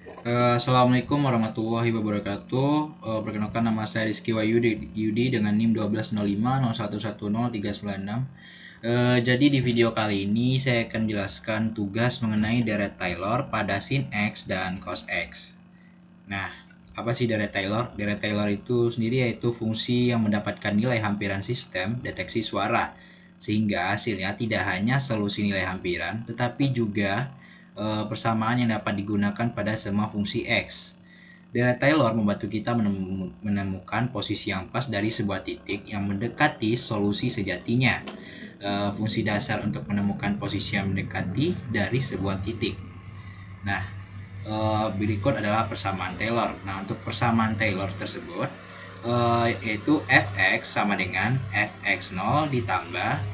Assalamualaikum warahmatullahi wabarakatuh. Perkenalkan, nama saya Rizky Wahyudi dengan NIM 12050110396. Jadi di video kali ini saya akan jelaskan tugas mengenai deret Taylor pada sin X dan cos X. Nah, apa sih deret Taylor? Deret Taylor itu sendiri yaitu fungsi yang mendapatkan nilai hampiran sistem deteksi suara, sehingga hasilnya tidak hanya solusi nilai hampiran, tetapi juga persamaan yang dapat digunakan pada semua fungsi X. Deret Taylor membantu kita menemukan posisi yang pas dari sebuah titik yang mendekati solusi sejatinya. Fungsi dasar untuk menemukan posisi yang mendekati dari sebuah titik. Nah, berikut adalah persamaan Taylor. Nah, untuk persamaan Taylor tersebut yaitu fx sama dengan fx0 ditambah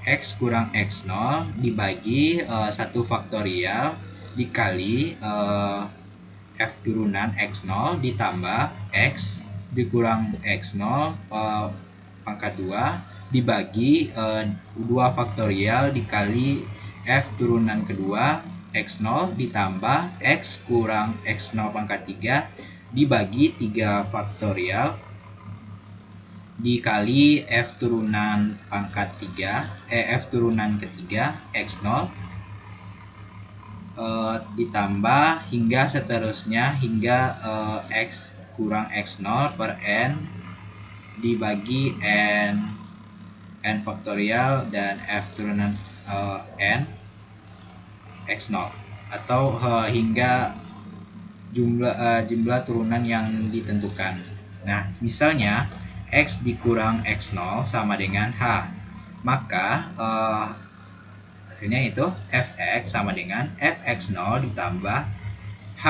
x kurang x0 dibagi 1 faktorial dikali f turunan x0 ditambah x dikurang x0 pangkat 2 dibagi 2 faktorial dikali f turunan kedua x0 ditambah x kurang x0 pangkat 3 dibagi 3 faktorial dikali f turunan pangkat 3 f turunan ketiga x0 ditambah hingga seterusnya hingga x kurang x0 per n dibagi n faktorial dan f turunan n x0 atau hingga jumlah turunan yang ditentukan. Nah, misalnya x dikurang x0 sama dengan h, maka hasilnya itu fx sama dengan fx0 ditambah h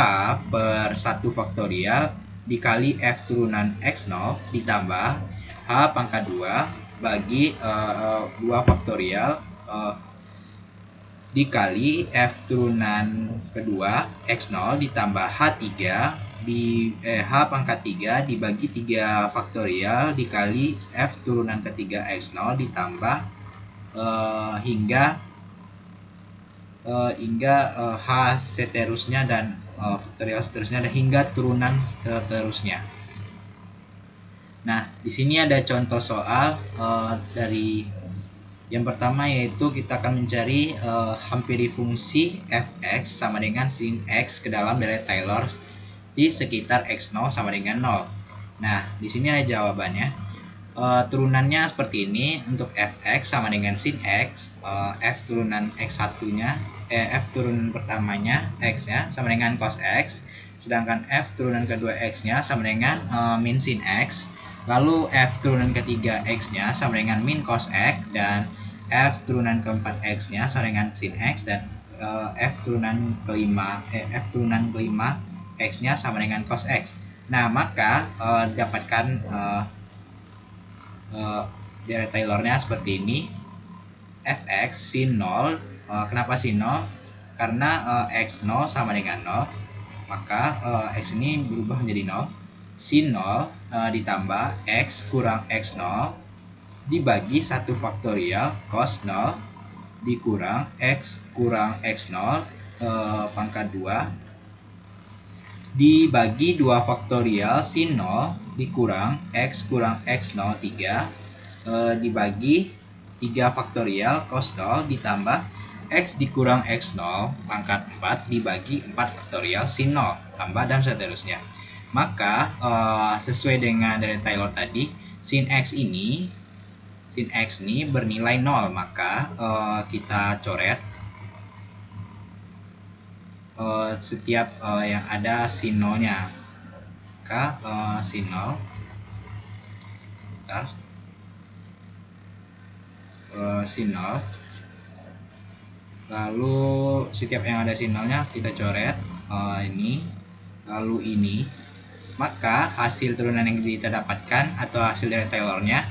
per 1 faktorial dikali f turunan x0 ditambah h pangkat 2 bagi 2 faktorial dikali f turunan kedua x0 ditambah h3 di h pangkat 3 dibagi 3 faktorial dikali f turunan ketiga x0 ditambah hingga h seterusnya dan faktorial seterusnya dan hingga turunan seterusnya. Nah, di sini ada contoh soal dari yang pertama, yaitu kita akan mencari hampiri fungsi fx sama dengan sin x ke dalam deret Taylor di sekitar x0 sama dengan 0. Nah, di sini ada jawabannya. Turunannya seperti ini. Untuk fx sama dengan sin x, f turunan x1-nya f turunan pertamanya x-nya sama dengan cos x, sedangkan f turunan kedua x-nya sama dengan min sin x, lalu f turunan ketiga x-nya sama dengan min cos x, dan f turunan keempat x-nya sama dengan sin x, dan f turunan kelima x-nya sama dengan cos x. Nah, maka dapatkan deret Taylornya seperti ini. Fx sin 0. Kenapa sin 0? Karena x0 sama dengan 0, maka x ini berubah menjadi 0. Sin 0 ditambah x kurang x0 dibagi 1 faktorial cos 0 dikurang x kurang x0 pangkat 2 dibagi 2 faktorial sin 0 dikurang x kurang x0 3 dibagi 3 faktorial cos 0 ditambah x dikurang x0 pangkat 4 dibagi 4 faktorial sin 0 tambah dan seterusnya. Maka sesuai dengan deret Taylor tadi, sin x ini bernilai 0, maka kita coret setiap yang ada sin 0-nya. Maka sin 0 sin 0, lalu setiap yang ada sin 0-nya kita coret ini, lalu ini. Maka hasil turunan yang kita dapatkan atau hasil dari Taylornya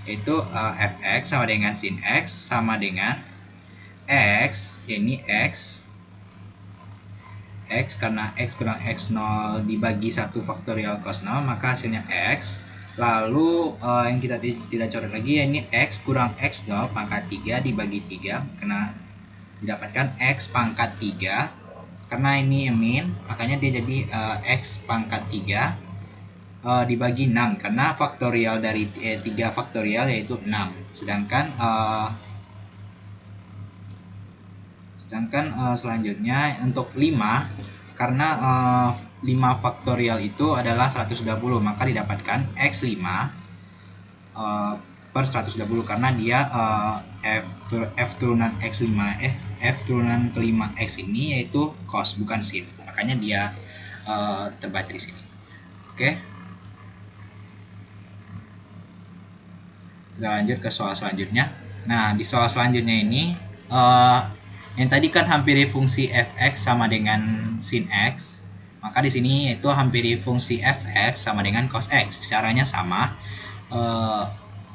yaitu fx sama dengan sin x sama dengan x, ini x karena x kurang x0 dibagi 1 faktorial cos 0, maka hasilnya x. Lalu yang kita tidak coret lagi, ini x kurang x0 pangkat 3 dibagi 3, karena didapatkan x pangkat 3 karena ini min, makanya dia jadi X pangkat 3 dibagi 6, karena faktorial dari 3 faktorial yaitu 6. Sedangkan selanjutnya untuk 5, karena 5 faktorial itu adalah 120, maka didapatkan X5 per 120, karena dia F turunan X5 F turunan kelima X ini yaitu cos bukan sin, makanya dia terbaca di sini. Oke, kita lanjut ke soal selanjutnya. Nah, di soal selanjutnya ini yang tadi kan hampiri fungsi fx sama dengan sin x, maka di sini yaitu hampiri fungsi fx sama dengan cos x. Caranya sama.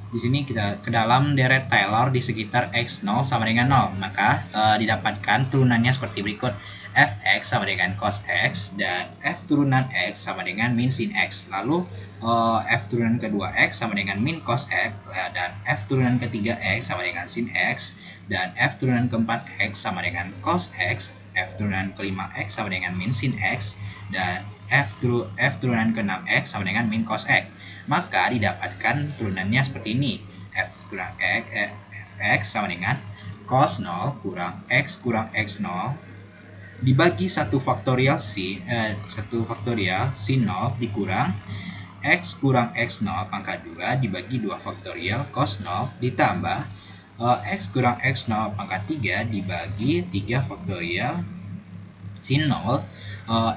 Di sini kita ke dalam deret Taylor di sekitar x0 sama dengan 0, maka didapatkan turunannya seperti berikut: fx sama dengan cos x dan f turunan x sama dengan min sin x. Lalu f turunan kedua x sama dengan min cos x, dan f turunan ketiga x sama dengan sin x, dan f turunan keempat x sama dengan cos x, f turunan kelima x sama dengan min sin x, dan f turunan ke-6 x sama dengan min cos x. Maka didapatkan turunannya seperti ini: f kurang fx sama dengan cos 0 kurang x x0 dibagi 1 faktorial sin 0 dikurang x kurang x0 pangkat 2 dibagi 2 faktorial cos 0 ditambah x kurang x0 pangkat 3 dibagi 3 faktorial sin 0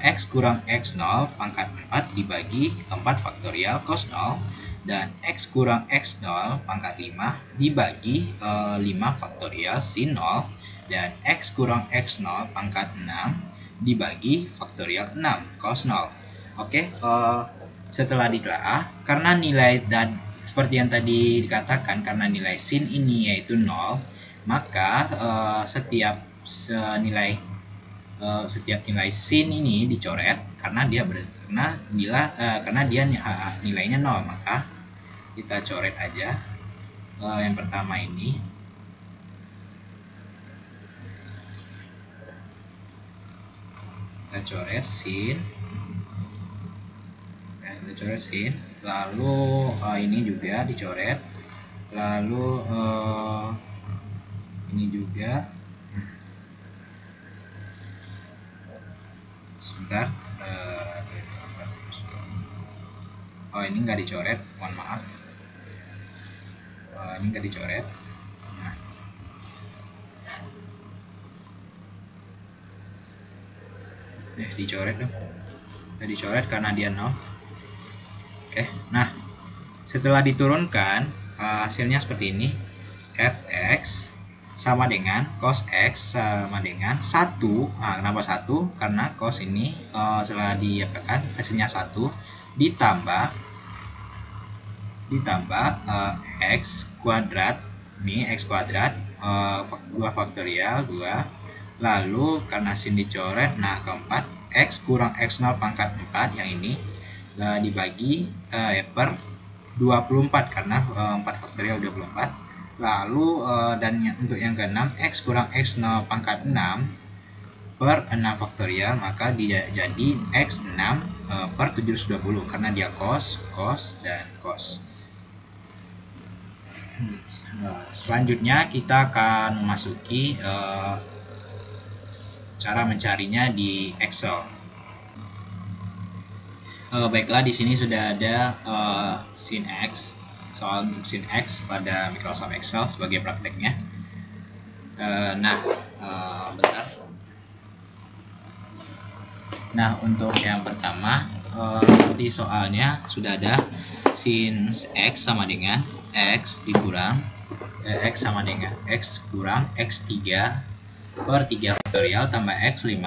x kurang x0 pangkat 4 dibagi 4 faktorial cos 0, dan x kurang x0 pangkat 5 dibagi 5 faktorial sin 0, dan x kurang x0 pangkat 6 dibagi faktorial 6 cos 0. Oke, setelah ditelaah, karena nilai dan seperti yang tadi dikatakan, karena nilai sin ini yaitu 0, maka setiap nilai sin ini dicoret karena dia nilainya 0, maka kita coret aja. Yang pertama ini kita coret sin, lalu ini juga dicoret, lalu ini juga. Sebentar, ini nggak dicoret, mohon maaf. Ini nggak dicoret. Nah, dicoret dong. Nggak dicoret karena dia 0. Oke, nah setelah diturunkan hasilnya seperti ini: fx sama dengan cos x sama dengan 1. Nah, kenapa 1? Karena cos ini setelah diapakan hasilnya 1 ditambah x kuadrat, ini x kuadrat 2 faktorial 2, lalu karena sin dicoret, nah keempat x kurang x0 pangkat 4 yang ini dibagi per 24 karena 4 faktorial 24. Lalu dan untuk yang ke-6 x kurang x0 pangkat 6 per 6 faktorial, maka dia jadi x6 per 720 karena dia cos, dan cos. Selanjutnya kita akan memasuki cara mencarinya di Excel. Baiklah, di sini sudah ada sin x, soal untuk sin x pada Microsoft Excel sebagai prakteknya. Bentar. Nah, untuk yang pertama, seperti soalnya sudah ada sin x sama dengan x dikurang x sama dengan x kurang x3 per 3 faktorial tambah x5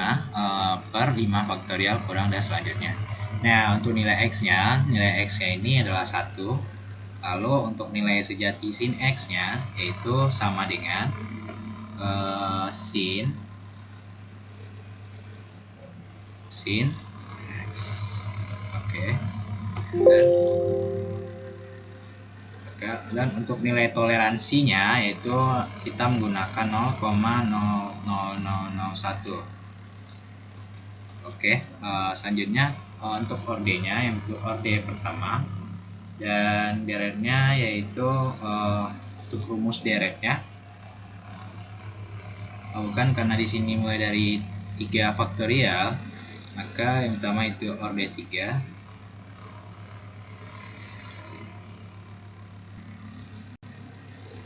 per 5 faktorial kurang dan selanjutnya. Nah, untuk nilai x-nya ini adalah 1. Lalu untuk nilai sejati sin x-nya yaitu sama dengan sin x. Oke. Dan untuk nilai toleransinya yaitu kita menggunakan 0,0001. Oke, selanjutnya untuk ordenya, yang untuk orde pertama dan deretnya yaitu untuk rumus deretnya, bukan karena di sini mulai dari 3 faktorial, maka yang pertama itu orde 3.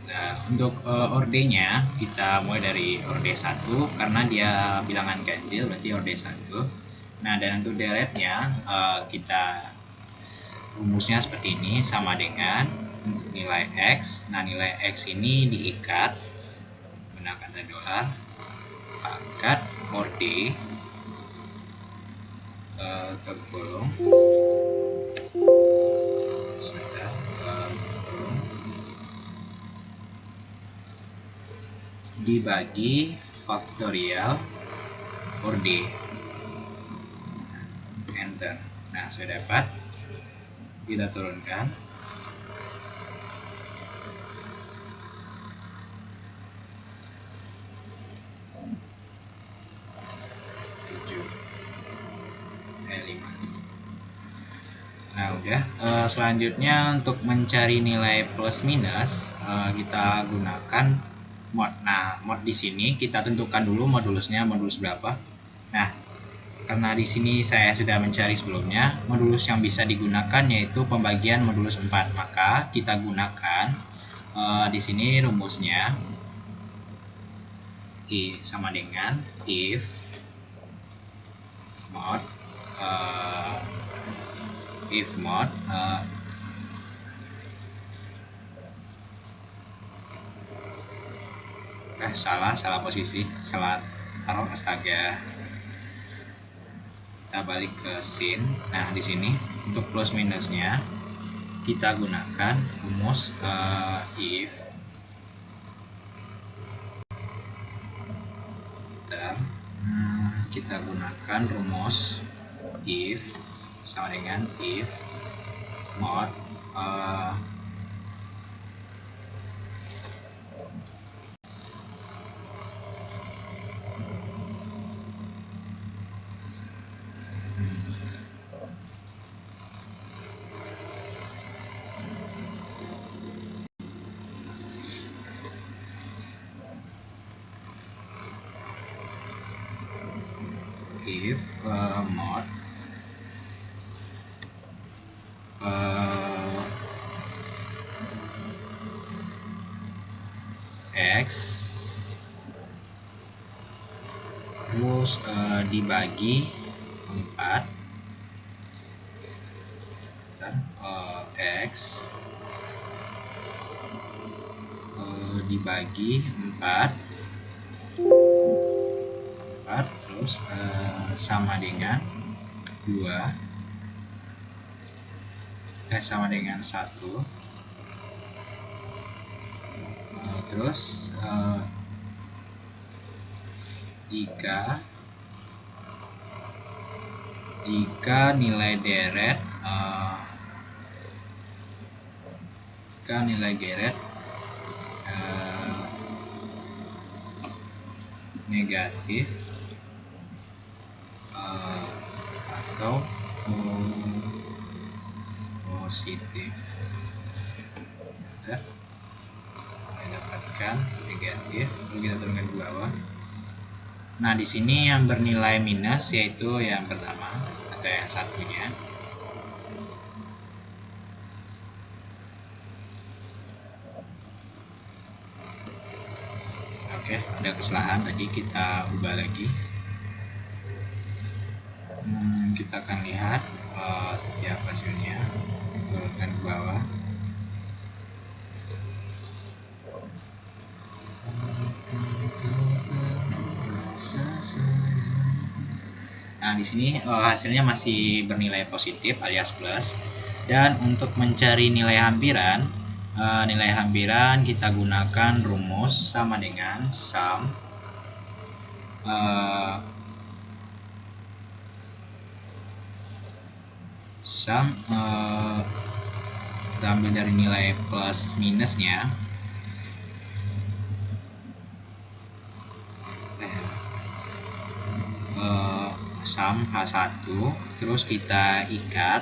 Nah, untuk ordenya kita mulai dari orde 1 karena dia bilangan ganjil, berarti orde 1. Nah, dan untuk deretnya kita rumusnya seperti ini, sama dengan untuk nilai X. Nah, nilai X ini diikat menggunakan dolar pangkat orde tergolong sebentar, tergolong dibagi faktorial orde. Enter. Nah, sudah dapat. Kita turunkan. Nah, udah. Selanjutnya untuk mencari nilai plus minus, kita gunakan mod. Nah, mod di sini kita tentukan dulu modulusnya, modulus berapa. Nah, karena di sini saya sudah mencari sebelumnya, modulus yang bisa digunakan yaitu pembagian modulus 4. Maka kita gunakan di sini rumusnya sama dengan if mod salah posisi, salah taruh, astaga. Kita balik ke scene. Nah, di sini untuk plus minusnya kita gunakan rumus if kita gunakan rumus if sama dengan if mod if mod X terus dibagi 4 dan X dibagi 4 terus sama dengan 2 sama dengan 1 terus jika nilai deret negatif atau positif. Mendapatkan negatif, lalu kita turunkan ke bawah. Nah, di sini yang bernilai minus yaitu yang pertama atau yang satunya. Oke, ada kesalahan tadi, kita ubah lagi. Kita akan lihat seperti apa hasilnya. Turunkan ke bawah. Nah, di sini hasilnya masih bernilai positif alias plus. Dan untuk mencari nilai hampiran, kita gunakan rumus sama dengan sum kita ambil dari nilai plus minusnya. dalam H1, terus kita ikat.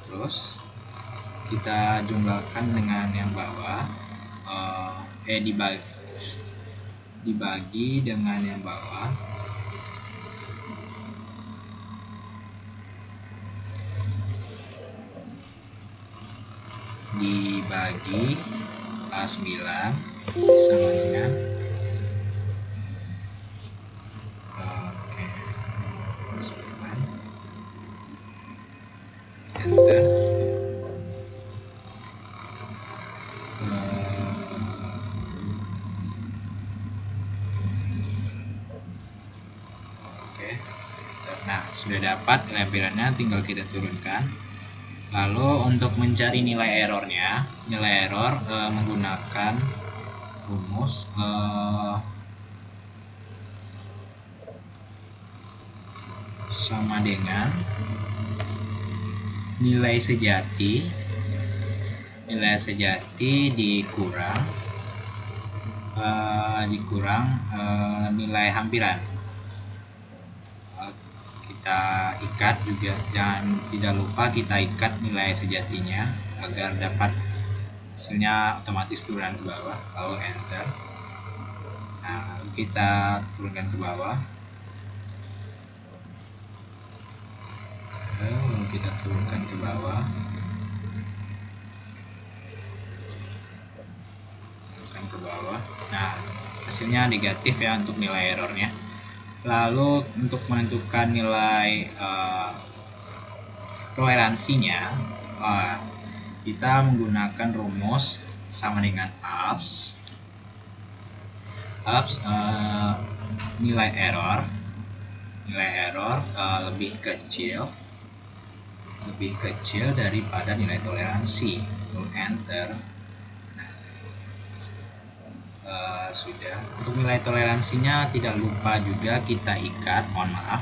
Terus kita jumlahkan dengan yang bawah, dibagi dengan yang bawah, dibagi A9 sama dengan enter. Nah, sudah dapat lampirannya, tinggal kita turunkan. Lalu untuk mencari nilai errornya, nilai error menggunakan rumus sama dengan nilai sejati dikurang nilai hampiran. Kita ikat juga, tidak lupa kita ikat nilai sejatinya agar dapat hasilnya otomatis turun ke bawah. Lalu enter. Nah, lalu kita turunkan ke bawah. Nah, hasilnya negatif ya untuk nilai errornya. Lalu untuk menentukan nilai toleransinya, kita menggunakan rumus sama dengan ups nilai error lebih kecil daripada nilai toleransi. Lalu enter. Sudah. Untuk nilai toleransinya tidak lupa juga kita ikat, lalu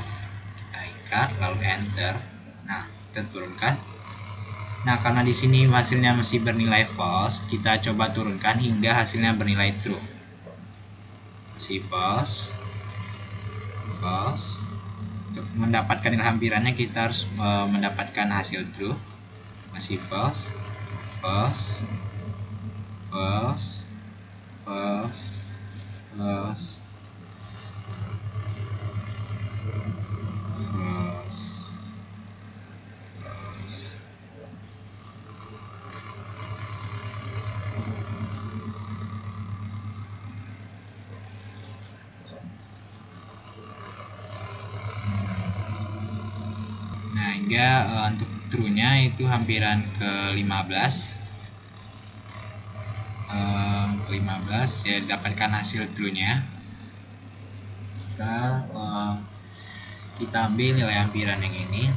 enter. Nah, kita turunkan. Nah, karena di sini hasilnya masih bernilai false, kita coba turunkan hingga hasilnya bernilai true. Masih false. Untuk mendapatkan nilai hampirannya kita harus mendapatkan hasil true. Masih false. Nah, hingga untuk true-nya itu hampiran ke-15. 15 ya, dapatkan hasil true-nya. Kita ambil nilai hampiran yang ini.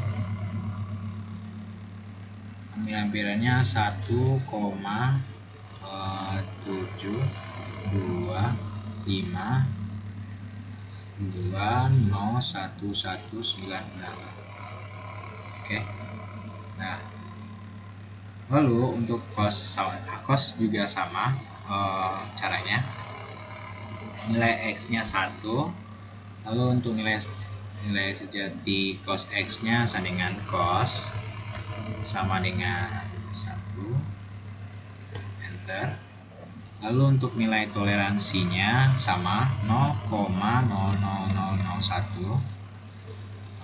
Ambil hampirannya 1,725201196. Oke. Nah, lalu untuk cost juga sama caranya. Nilai X-nya 1. Lalu untuk nilai sejati cos X-nya sama dengan cos sama dengan 1. Enter. Lalu untuk nilai toleransinya sama 0,00001.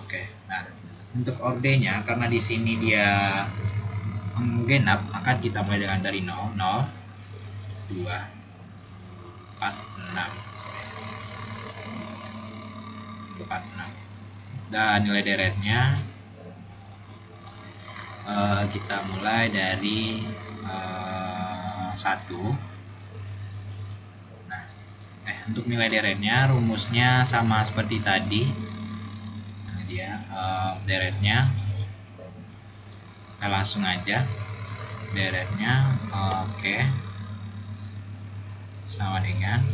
Oke. Nah, untuk orde-nya karena di sini dia genap, maka kita mulai dengan dari 0, 2, 4, 6. Dan nilai deretnya kita mulai dari 1. Nah, untuk nilai deretnya rumusnya sama seperti tadi. Nah, dia deretnya kita langsung aja deretnya sama dengan,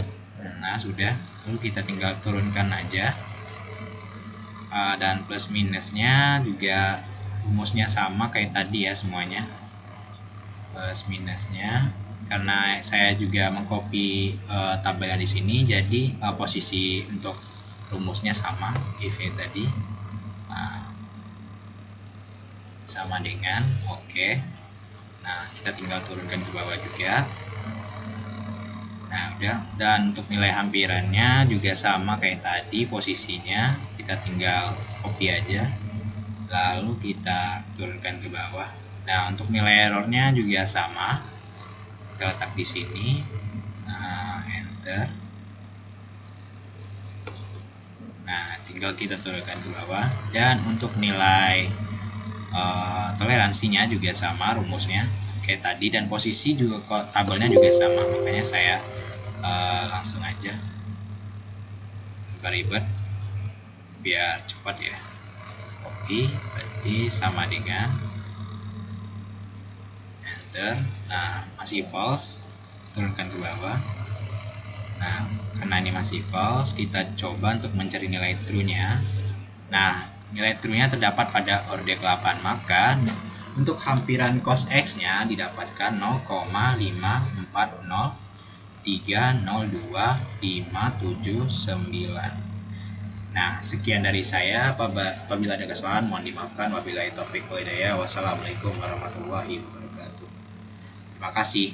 nah sudah, lalu kita tinggal turunkan aja. Dan plus minusnya juga rumusnya sama kayak tadi ya semuanya. Plus minusnya karena saya juga mengcopy tabelnya di sini, jadi posisi untuk rumusnya sama if tadi. Nah, sama dengan oke. Nah, kita tinggal turunkan ke bawah juga. Nah, udah. Dan untuk nilai hampirannya juga sama kayak tadi, posisinya kita tinggal copy aja, lalu kita turunkan ke bawah. Nah, untuk nilai errornya juga sama, kita letak di sini. Nah, enter. Nah, tinggal kita turunkan ke bawah. Dan untuk nilai toleransinya juga sama rumusnya kayak tadi, dan posisi juga kok tabelnya juga sama, makanya saya langsung aja ribet biar cepat ya. Copy, berarti sama dengan enter. Nah, masih false, turunkan ke bawah. Nah, karena ini masih false, kita coba untuk mencari nilai true-nya. Nah, nilai true-nya terdapat pada ordek 8, maka untuk hampiran cos X-nya didapatkan 0,540230259. Nah, sekian dari saya. Apabila ada kesalahan mohon dimaafkan. Wabillahi taufiq wal hidayah. Wassalamualaikum warahmatullahi wabarakatuh. Terima kasih.